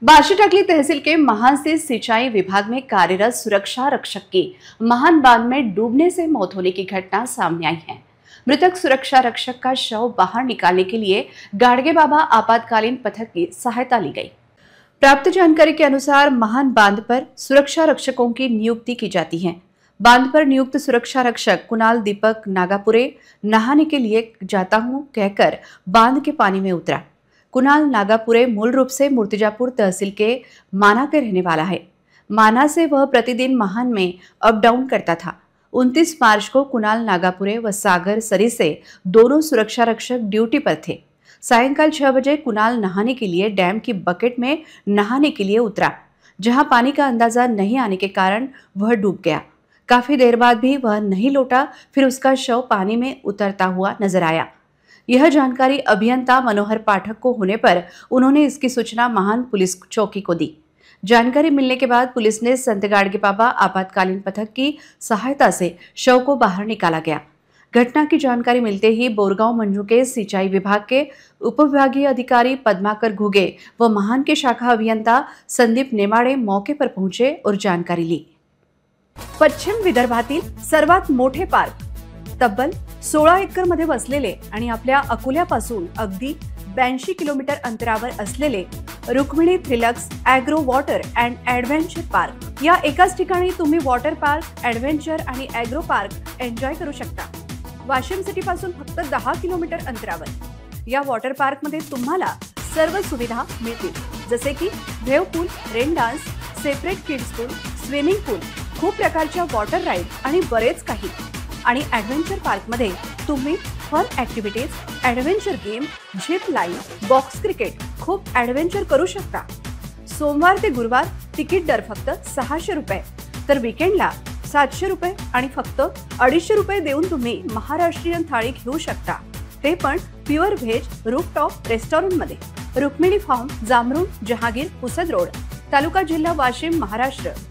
बाशी टाकली तहसील के महान से सिंचाई विभाग में कार्यरत सुरक्षा रक्षक की महान बांध में डूबने से मौत होने की घटना सामने आई है। मृतक सुरक्षा रक्षक का शव बाहर निकालने के लिए गाड़गे बाबा आपातकालीन पथक की सहायता ली गई। प्राप्त जानकारी के अनुसार महान बांध पर सुरक्षा रक्षकों की नियुक्ति की जाती है। बांध पर नियुक्त सुरक्षा रक्षक कुणाल दीपक नागापुरे नहाने के लिए जाता हूं कहकर बांध के पानी में उतरा। कुणाल नागापुरे मूल रूप से मूर्तिजापुर तहसील के माना के रहने वाला है। माना से वह प्रतिदिन महान में अप डाउन करता था। 29 मार्च को कुणाल नागापुरे व सागर सरी से दोनों सुरक्षा रक्षक ड्यूटी पर थे। सायंकाल 6 बजे कुणाल नहाने के लिए डैम की बकेट में नहाने के लिए उतरा, जहां पानी का अंदाजा नहीं आने के कारण वह डूब गया। काफी देर बाद भी वह नहीं लौटा, फिर उसका शव पानी में उतरता हुआ नजर आया। यह जानकारी अभियंता मनोहर पाठक को होने पर उन्होंने इसकी सूचना महान पुलिस चौकी को दी। जानकारी मिलने के बाद पुलिस ने संत गाड़गे बाबा आपातकालीन पथक की सहायता से शव को बाहर निकाला गया। घटना की जानकारी मिलते ही बोरगांव मंजू के सिंचाई विभाग के उपविभागीय अधिकारी पद्माकर घुगे व महान के शाखा अभियंता संदीप नेमाडे मौके पर पहुंचे और जानकारी ली। पश्चिम विदर्भातील सर्वात मोठे पार्क, तब्बल 16 एकर मध्ये वसलेले आणि आपल्या अकोल्यापासून अगदी 82 किलोमीटर अंतरावर असलेले Rukmini Thrillax agro water and adventure park. या एकाच ठिकाणी तुम्ही वॉटर पार्क, ॲडव्हेंचर आणि ॲग्रो पार्क एन्जॉय करू शकता। वाशिम सिटी पासून फक्त 10 किलोमीटर अंतरावर या वॉटर पार्क मध्ये तुम्हाला सर्व सुविधा मिळतील, जसे की wave pool, rain dance, separate kids pool, swimming pool, खूप प्रकारच्या वॉटर राईड आणि बरेच काही। आणि ॲडव्हेंचर पार्कमध्ये तुम्ही fun activities, adventure game, zip line, box cricket, खूप ॲडव्हेंचर करू शकता। सोमवार ते गुरुवार तिकीट दर फक्त 600 रुपये, तर वीकेंडला 700 रुपये आणि फक्त 250 रुपये देऊन तुम्ही महाराष्ट्रीयन थाळी घेऊ शकता, ते पण प्युअर व्हेज रूफटॉप रेस्टॉरंटमध्ये। रुक्मिणी फार्म, जामरुण, जहागीर, पुसद रोड, तालुका जिल्हा वाशिम, महाराष्ट्र।